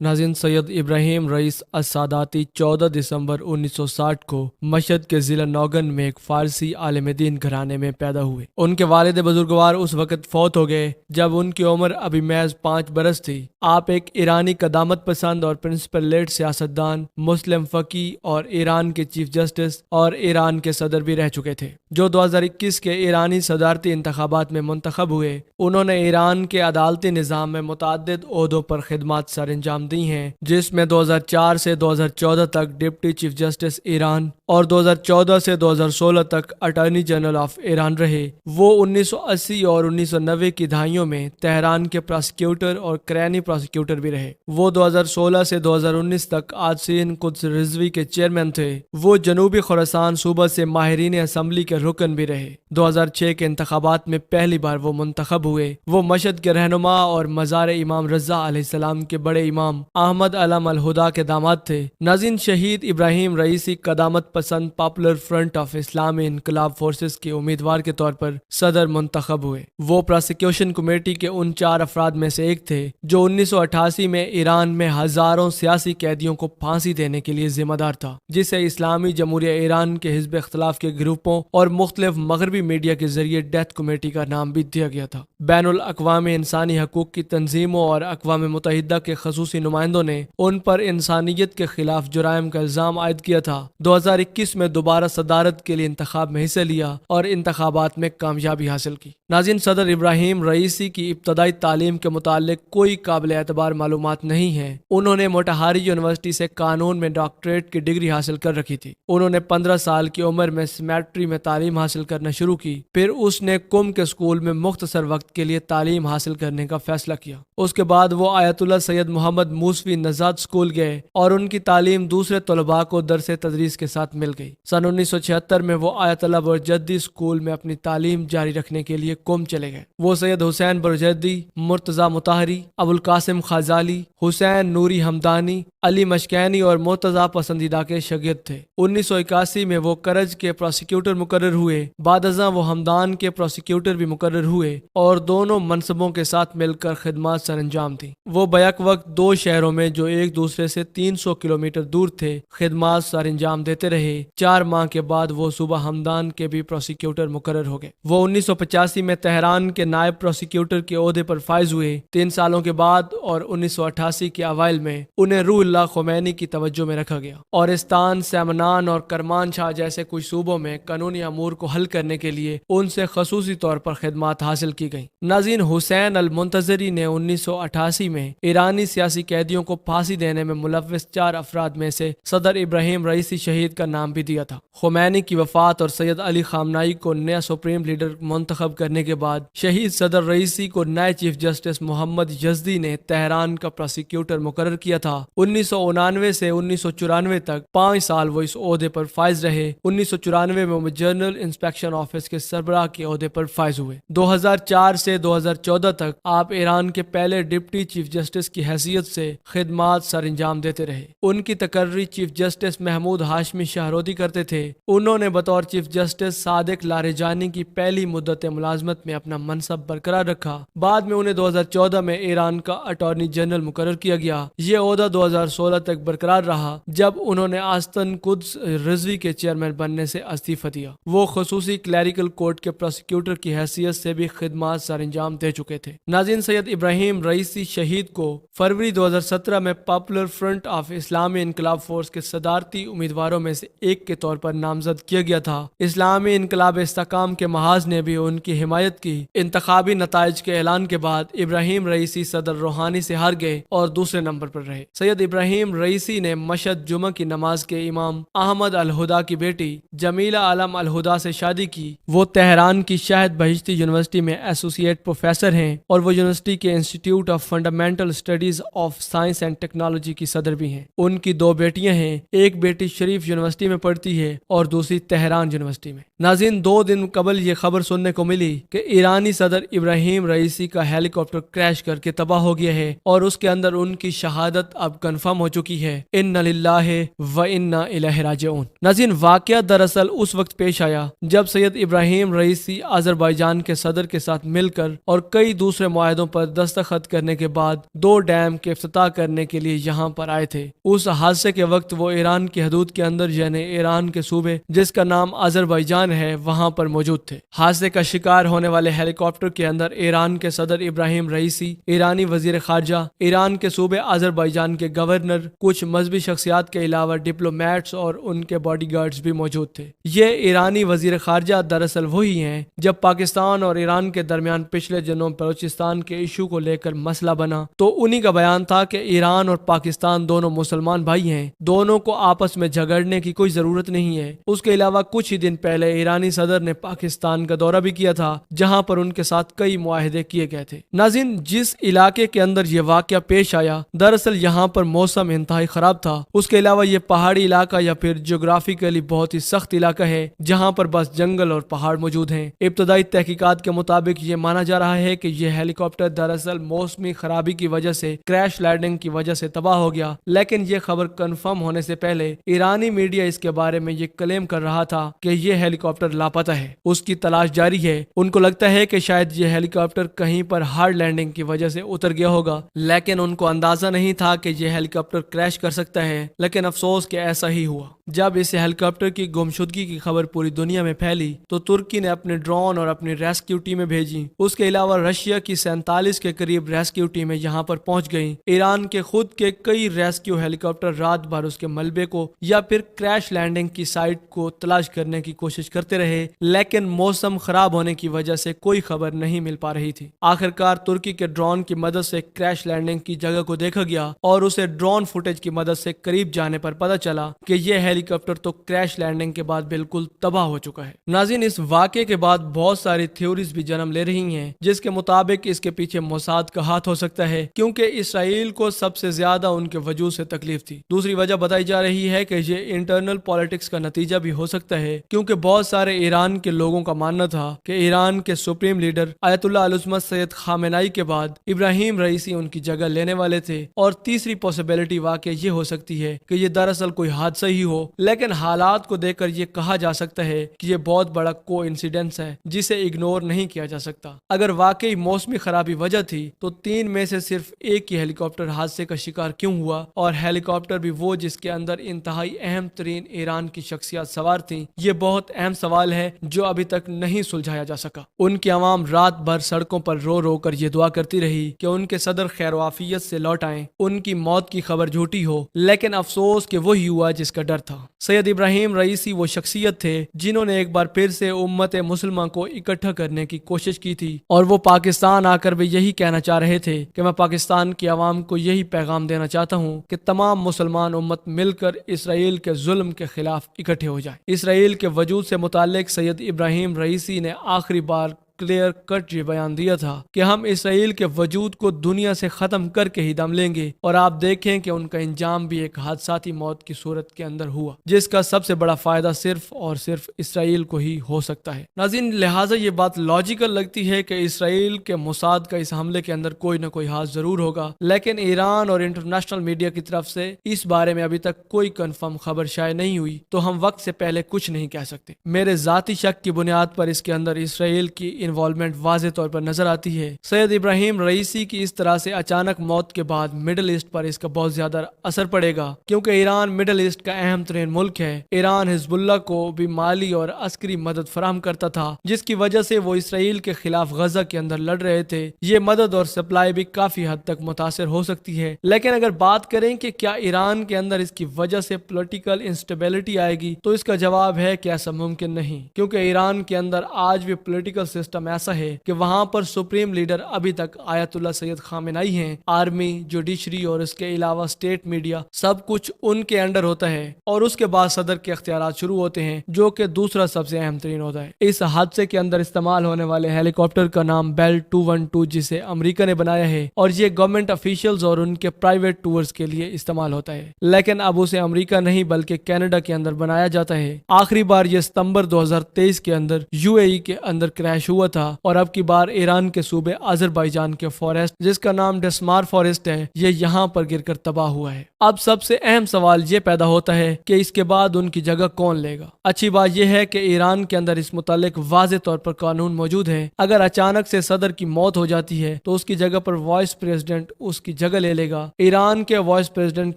ناظرین، سید ابراہیم رئیس الساداتی 14 دسمبر 1960 کو مشہد کے ضلع نوگن میں ایک فارسی عالم دین گھرانے میں پیدا ہوئے۔ ان کے والد بزرگوار اس وقت فوت ہو گئے جب ان کی عمر ابھی محض 5 برس تھی۔ آپ ایک ایرانی قدامت پسند اور پرنسپل لیڈ سیاستدان، مسلم فقی اور ایران کے چیف جسٹس اور ایران کے صدر بھی رہ چکے تھے، جو 2021 کے ایرانی صدارتی انتخابات میں منتخب ہوئے۔ انہوں نے ایران کے عدالتی نظام میں متعدد عہدوں پر خدمات سر انجام دی ہیں، جس میں 2004 سے 2014 تک ڈپٹی چیف جسٹس ایران اور 2014 سے 2016 تک اٹارنی جنرل آف ایران رہے۔ وہ 1980 اور 1990 کی دہائیوں میں تہران کے پراسیکیوٹر اور کرینی پراسیکیوٹر بھی رہے۔ وہ 2016 سے 2019 تک آسین قدس رضوی کے چیئرمین تھے۔ وہ جنوبی خراسان صوبہ سے ماہرین اسمبلی کے رکن بھی رہے۔ 2006 کے انتخابات میں پہلی بار وہ منتخب ہوئے۔ وہ مشہد کے رہنما اور مزار امام رضا علیہ السلام کے بڑے امام احمد علم الہدا کے داماد تھے۔ ناظرین، شہید ابراہیم رئیسی قدامت پسند پاپولر فرنٹ آف اسلامی انقلاب فورسز کے امیدوار کے طور پر صدر منتخب ہوئے۔ وہ پراسیکیوشن کمیٹی کے ان 4 افراد میں سے ایک تھے جو 1988 میں ایران میں ہزاروں سیاسی قیدیوں کو پھانسی دینے کے لیے ذمہ دار تھا، جسے اسلامی جمہوریہ ایران کے حزب اختلاف کے گروپوں اور مختلف مغربی میڈیا کے ذریعے ڈیتھ کمیٹی کا نام بھی دیا گیا تھا۔ بین الاقوامی انسانی حقوق کی تنظیموں اور اقوام متحدہ کے خصوصی نمائندوں نے ان پر انسانیت کے خلاف جرائم کا الزام عائد کیا تھا۔ 2021 میں دوبارہ صدارت کے لیے انتخاب میں حصہ لیا اور انتخابات میں کامیابی حاصل کی۔ ناظرین، صدر ابراہیم رئیسی کی ابتدائی تعلیم کے متعلق کوئی قابل اعتبار معلومات نہیں ہیں۔ انہوں نے موٹاہاری یونیورسٹی سے قانون میں ڈاکٹریٹ کی ڈگری حاصل کر رکھی تھی۔ انہوں نے 15 سال کی عمر میں سیمیٹری میں تعلیم حاصل کرنا شروع کی۔ پھر اس نے قم کے اسکول میں مختصر وقت کے لیے تعلیم حاصل کرنے کا فیصلہ کیا۔ اس کے بعد وہ آیت اللہ سید محمد موسوی نژاد اسکول گئے اور ان کی تعلیم دوسرے طلباء کو درس تدریس کے ساتھ مل گئی۔ سن 1976 میں وہ آیت اللہ برجدی اسکول میں اپنی تعلیم جاری رکھنے کے لیے قم چلے گئے۔ وہ سید حسین برجدی، مرتضی مطہری، ابو القاسم خازالی، حسین نوری ہمدانی، علی مشکینی اور مرتضی پسندیدہ کے شاگرد تھے۔ 1981 میں وہ کرج کے پراسیکیوٹر مقرر ہوئے۔ بعد ازاں وہ ہمدان کے پراسیکیوٹر بھی مقرر ہوئے اور دونوں منصبوں کے ساتھ مل کر خدمات سر انجام دیں۔ وہ بیک وقت 2 شہروں میں جو ایک دوسرے سے 300 کلومیٹر دور تھے خدمات سر انجام دیتے رہے۔ 4 ماہ کے بعد وہ صوبہ ہمدان کے بھی پراسیکیوٹر مقرر ہو گئے۔ وہ 1985 میں تہران کے نائب پراسیکیوٹر کے عہدے پر فائز ہوئے۔ 3 سالوں کے بعد اور 1988 کے اوائل میں انہیں روح اللہ خمینی کی توجہ میں رکھا گیا۔ اورستان، سیمنان اور کرمان شاہ جیسے کچھ صوبوں میں قانونی امور کو حل کرنے کے لیے ان سے خصوصی طور پر خدمات حاصل کی گئیں۔ ناظرین، حسین المنتظری نے 1988 میں ایرانی سیاسی قیدیوں کو پھانسی دینے میں ملوث 4 افراد میں سے صدر ابراہیم رئیسی شہید کا نام بھی دیا تھا۔ خمینی کی وفات اور سید علی خامنائی کو نیا سپریم لیڈر منتخب کرنے کے بعد شہید صدر رئیسی کو نئے چیف جسٹس محمد یزدی نے تہران کا پراسیکیوٹر مقرر کیا تھا۔ 1999 سے 1994 تک 5 سال وہ اس عہدے پر فائز رہے۔ 1994 میں وہ جنرل انسپیکشن آفس کے سربراہ کے عہدے پر فائز ہوئے۔ 2004 سے 2014 تک آپ ایران کے پہلے ڈپٹی چیف جسٹس کی حیثیت سے خدمات سر انجام دیتے رہے۔ ان کی تقرری چیف جسٹس محمود ہاشمی شہرودی کرتے تھے۔ انہوں نے بطور چیف جسٹس صادق لاریجانی کی پہلی مدت ملازمت میں اپنا منصب برقرار رکھا۔ بعد میں انہیں 2014 میں ایران کا اٹارنی جنرل مقرر کیا گیا۔ یہ عہدہ 2016 تک برقرار رہا جب انہوں نے آستن قدس رضوی کے چیئرمین بننے سے استعفی دیا۔ وہ خصوصی کلیریکل کورٹ کے پراسیکیوٹر کی حیثیت سے بھی خدمات سر انجام دے چکے تھے۔ ناظرین، سید ابراہیم رئیسی شہید کو فروری 2017 میں پاپولر فرنٹ آف اسلامی انقلاب فورس کے صدارتی امیدواروں میں سے ایک کے طور پر نامزد کیا گیا تھا۔ اسلامی انقلاب استحکام کے محاذ نے بھی ان کی حمایت کی۔ انتخابی نتائج کے اعلان کے بعد ابراہیم رئیسی صدر روحانی سے ہار گئے اور دوسرے نمبر پر رہے۔ سید ابراہیم رئیسی نے مشہد جمعہ کی نماز کے امام احمد الہدا کی بیٹی جمیلہ علم الہدا سے شادی کی۔ وہ تہران کی شاہد بہشتی یونیورسٹی میں ایسوسیٹ پروفیسر ہیں اور وہ یونیورسٹی کے institute of fundamental studies of science and technology کی صدر بھی ہیں۔ ان کی 2 بیٹیاں ہیں، ایک بیٹی شریف یونیورسٹی میں پڑھتی ہے اور دوسری تہران یونیورسٹی میں۔ ناظرین، 2 دن قبل یہ خبر سننے کو ملی کہ ایرانی صدر ابراہیم رئیسی کا ہیلی کاپٹر کریش کر کے تباہ ہو گیا ہے اور اس کے اندر ان کی شہادت اب کنفرم کنفرم ہو چکی ہے۔ ان للہ و انا الیہ راجعون۔ ناظرین، واقعہ دراصل اس وقت پیش آیا جب سید ابراہیم رئیسی آذربائیجان کے صدر کے ساتھ مل کر اور کئی دوسرے معاہدوں پر دستخط کرنے کے بعد 2 ڈیم کے افتتاح کرنے کے لیے یہاں پر آئے تھے۔ اس حادثے کے وقت وہ ایران کی حدود کے اندر یعنی ایران کے صوبے جس کا نام آذربائیجان ہے وہاں پر موجود تھے۔ حادثے کا شکار ہونے والے ہیلی کاپٹر کے اندر ایران کے صدر ابراہیم رئیسی، ایرانی وزیر خارجہ، ایران کے صوبے آذربائیجان کے گورنر، کچھ مذہبی شخصیات کے علاوہ ڈپلومیٹس اور ان کے باڈی گارڈز بھی موجود تھے۔ یہ ایرانی وزیر خارجہ دراصل وہی ہیں جب پاکستان اور ایران کے درمیان پچھلے دنوں بلوچستان کے ایشو کو لے کر مسئلہ بنا تو انہی کا بیان تھا کہ ایران اور پاکستان دونوں مسلمان بھائی ہیں، دونوں کو آپس میں جھگڑنے کی کوئی ضرورت نہیں ہے۔ اس کے علاوہ کچھ ہی دن پہلے ایرانی صدر نے پاکستان کا دورہ بھی کیا تھا جہاں پر ان کے ساتھ کئی معاہدے کیے گئے تھے۔ ناظرین، جس علاقے کے اندر یہ واقعہ پیش آیا دراصل یہاں پر موسم انتہائی خراب تھا۔ اس کے علاوہ یہ پہاڑی علاقہ یا پھر جغرافیکلی بہت ہی سخت علاقہ ہے جہاں پر بس جنگل اور پہاڑ موجود ہیں۔ ابتدائی تحقیقات کے مطابق یہ مانا جا رہا ہے کہ یہ ہیلی کاپٹر دراصل موسمی خرابی کی وجہ سے کریش لینڈنگ کی وجہ سے تباہ ہو گیا، لیکن یہ خبر کنفرم ہونے سے پہلے ایرانی میڈیا اس کے بارے میں یہ کلیم کر رہا تھا کہ یہ ہیلی کاپٹر لاپتہ ہے، اس کی تلاش جاری ہے۔ ان کو لگتا ہے کہ شاید یہ ہیلی کاپٹر کہیں پر ہارڈ لینڈنگ کی وجہ سے اتر گیا ہوگا، لیکن ان کو اندازہ نہیں تھا کہ یہ ہیلی کاپٹر کریش کر سکتا ہے، لیکن افسوس کہ ایسا ہی ہوا۔ جب اس ہیلی کاپٹر کی گمشدگی کی خبر پوری دنیا میں پھیلی تو ترکی نے اپنے ڈرون اور اپنی ریسکیو ٹیمیں بھیجی۔ اس کے علاوہ رشیا کی 47 کے قریب ریسکیو ٹیمیں یہاں پر پہنچ گئیں۔ ایران کے خود کے کئی ریسکیو ہیلی کاپٹر رات بھر اس کے ملبے کو یا پھر کریش لینڈنگ کی سائٹ کو تلاش کرنے کی کوشش کرتے رہے، لیکن موسم خراب ہونے کی وجہ سے کوئی خبر نہیں مل پا رہی تھی۔ آخرکار ترکی کے ڈرون کی مدد سے کریش لینڈنگ کی جگہ کو دیکھا گیا اور اسے ڈرون فوٹیج کی مدد سے قریب جانے پر پتہ چلا کہ یہ ہیلی کاپٹر تو کریش لینڈنگ کے بعد بالکل تباہ ہو چکا ہے۔ ناظرین، اس واقعے کے بعد بہت ساری تھیوریز بھی جنم لے رہی ہیں جس کے مطابق اس کے پیچھے موساد کا ہاتھ ہو سکتا ہے، کیونکہ اسرائیل کو سب سے زیادہ ان کے وجود سے تکلیف تھی۔ دوسری وجہ بتائی جا رہی ہے کہ یہ انٹرنل پالیٹکس کا نتیجہ بھی ہو سکتا ہے، کیونکہ بہت سارے ایران کے لوگوں کا ماننا تھا کہ ایران کے سپریم لیڈر آیت اللہ العظمت سید خامنائی کے بعد ابراہیم رئیسی ان کی جگہ لینے والے تھے۔ اور تیسری پاسبلٹی واقع یہ ہو سکتی ہے کہ یہ دراصل کوئی حادثہ ہی ہو، لیکن حالات کو دیکھ کر یہ کہا جا سکتا ہے کہ یہ بہت بڑا کو انسیڈنس ہے جسے اگنور نہیں کیا جا سکتا۔ اگر واقعی موسمی خرابی وجہ تھی تو 3 میں سے صرف ایک ہی ہیلی کاپٹر حادثے کا شکار کیوں ہوا، اور ہیلی کاپٹر بھی وہ جس کے اندر انتہائی اہم ترین ایران کی شخصیات سوار تھیں؟ یہ بہت اہم سوال ہے جو ابھی تک نہیں سلجھایا جا سکا۔ ان کی عوام رات بھر سڑکوں پر رو رو کر یہ دعا کرتی رہی کہ ان کے صدر خیر و عافیت سے لوٹ آئیں، ان کی موت کی خبر جھوٹی ہو، لیکن افسوس کہ وہی ہوا جس کا ڈر تھا۔ سید ابراہیم رئیسی وہ شخصیت تھے جنہوں نے ایک بار پھر سے امت مسلمہ کو اکٹھا کرنے کی کوشش کی تھی، اور وہ پاکستان آ کر بھی یہی کہنا چاہ رہے تھے کہ میں پاکستان کی عوام کو یہی پیغام دینا چاہتا ہوں کہ تمام مسلمان امت مل کر اسرائیل کے ظلم کے خلاف اکٹھے ہو جائے۔ اسرائیل کے وجود سے متعلق سید ابراہیم رئیسی نے آخری بار کلیئر کٹ یہ بیان دیا تھا کہ ہم اسرائیل کے وجود کو دنیا سے ختم کر کے ہی دم لیں گے، اور آپ دیکھیں کہ ان کا انجام بھی ایک حادثاتی موت کی صورت کے اندر ہوا جس کا سب سے بڑا فائدہ صرف اور صرف اسرائیل کو ہی ہو سکتا ہے۔ ناظرین، لہٰذا یہ بات لاجیکل لگتی ہے کہ اسرائیل کے موساد کا اس حملے کے اندر کوئی نہ کوئی ہاتھ ضرور ہوگا، لیکن ایران اور انٹرنیشنل میڈیا کی طرف سے اس بارے میں ابھی تک کوئی کنفرم خبر شائع نہیں ہوئی، تو ہم وقت سے پہلے کچھ نہیں کہہ سکتے۔ میرے ذاتی شک کی بنیاد پر اس کے اندر اسرائیل کی انوالومنٹ واضح طور پر نظر آتی ہے۔ سید ابراہیم رئیسی کی اس طرح سے اچانک موت کے بعد مڈل ایسٹ پر اس کا بہت زیادہ اثر پڑے گا، کیونکہ ایران مڈل ایسٹ کا اہم ترین ملک ہے۔ ایران حزب اللہ کو بھی مالی اور عسکری مدد فراہم کرتا تھا، جس کی وجہ سے وہ اسرائیل کے خلاف غزہ کے اندر لڑ رہے تھے۔ یہ مدد اور سپلائی بھی کافی حد تک متاثر ہو سکتی ہے، لیکن اگر بات کریں کہ کیا ایران کے اندر اس کی وجہ سے پولیٹیکل انسٹیبلٹی آئے گی، تو اس کا جواب ہے کہ ایسا ممکن نہیں، کیونکہ ایران کے اندر آج بھی پولیٹیکل سسٹم ایسا ہے کہ وہاں پر سپریم لیڈر ابھی تک آیت اللہ سید خامنائی ہیں۔ آرمی، جوڈیشری اور اس کے علاوہ اسٹیٹ میڈیا سب کچھ ان کے انڈر ہوتا ہے، اور اس کے بعد صدر کے اختیارات شروع ہوتے ہیں، جو کہ دوسرا سب سے اہم ترین ہوتا ہے۔ اس حادثے کے اندر استعمال ہونے والے ہیلی کاپٹر کا نام بیل 212 جسے امریکہ نے بنایا ہے، اور یہ گورنمنٹ افیشلز اور ان کے پرائیویٹ ٹورز کے لیے استعمال ہوتا ہے، لیکن اب اسے امریکہ نہیں بلکہ کینیڈا کے اندر بنایا جاتا ہے۔ آخری بار یہ ستمبر 2023 کے اندر UAE کے اندر کریش ہوا تھا، اور اب کی بار ایران کے صوبے آذربائیجان کے فارسٹ جس کا نام ڈسمار فارسٹ ہے، یہ یہاں پر گر کر تباہ ہوا ہے۔ اب سب سے اہم سوال یہ پیدا ہوتا ہے کہ اس کے بعد ان کی جگہ کون لے گا۔ اچھی بات یہ ہے کہ ایران کے اندر اس متعلق واضح طور پر قانون موجود ہے۔ اگر اچانک سے صدر کی موت ہو جاتی ہے تو اس کی جگہ پر وائس پریزیڈنٹ اس کی جگہ لے لے گا۔ ایران کے وائس پریزیڈنٹ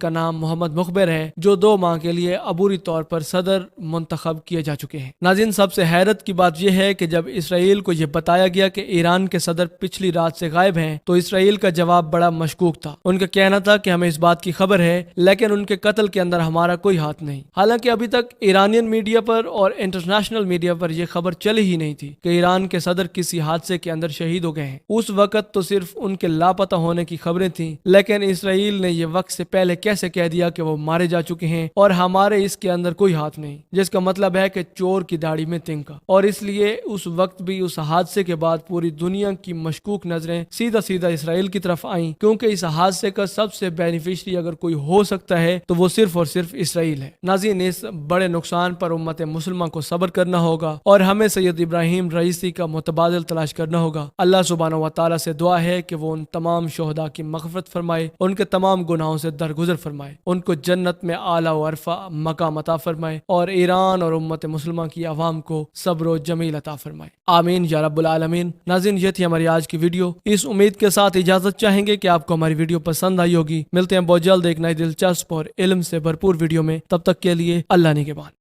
کا نام محمد مخبر ہے، جو 2 ماہ کے لیے عبوری طور پر صدر منتخب کیے جا چکے ہیں۔ ناظرین، سب سے حیرت کی بات یہ ہے کہ جب اسرائیل کو یہ بتایا گیا کہ ایران کے صدر پچھلی رات سے غائب ہیں تو اسرائیل کا جواب بڑا مشکوک تھا۔ ان کا کہنا تھا کہ ہمیں اس بات کی خبر ہے لیکن ان کے قتل کے اندر ہمارا کوئی ہاتھ نہیں۔ حالانکہ ابھی تک ایرانین میڈیا پر اور انٹرنیشنل میڈیا پر یہ خبر چلی ہی نہیں تھی کہ ایران کے صدر کسی حادثے کے اندر شہید ہو گئے ہیں۔ اس وقت تو صرف ان کے لاپتہ ہونے کی خبریں تھیں، لیکن اسرائیل نے یہ وقت سے پہلے کیسے کہہ دیا کہ وہ مارے جا چکے ہیں اور ہمارے اس کے اندر کوئی ہاتھ نہیں، جس کا مطلب ہے کہ چور کی داڑھی میں تنکا۔ اور اس لیے اس وقت بھی اس حادثے کے بعد پوری دنیا کی مشکوک نظریں سیدھا اسرائیل کی طرف آئیں، کیونکہ اس حادثے کا سب سے بینیفیشری اگر کوئی ہو سکتا ہے تو وہ صرف اور صرف اسرائیل ہے۔ ناظرین، اس بڑے نقصان پر امت مسلمہ کو صبر کرنا ہوگا اور ہمیں سید ابراہیم رئیسی کا متبادل تلاش کرنا ہوگا۔ اللہ سبحانہ و تعالیٰ سے دعا ہے کہ وہ ان تمام شہداء کی مغفرت فرمائے، ان کے تمام گناہوں سے درگزر فرمائے، ان کو جنت میں اعلیٰ و عرفہ مقام عطا فرمائے اور ایران اور امت مسلمہ کی عوام کو صبر و جمیل عطا فرمائے، آمین یا رب العالمین۔ ناظرین، یہ تھی ہماری آج کی ویڈیو۔ اس امید کے ساتھ اجازت چاہیں گے کہ آپ کو ہماری ویڈیو پسند آئی ہوگی۔ ملتے ہیں بہت جلد ایک نئی دلچسپ اور علم سے بھرپور ویڈیو میں، تب تک کے لیے اللہ نگہبان۔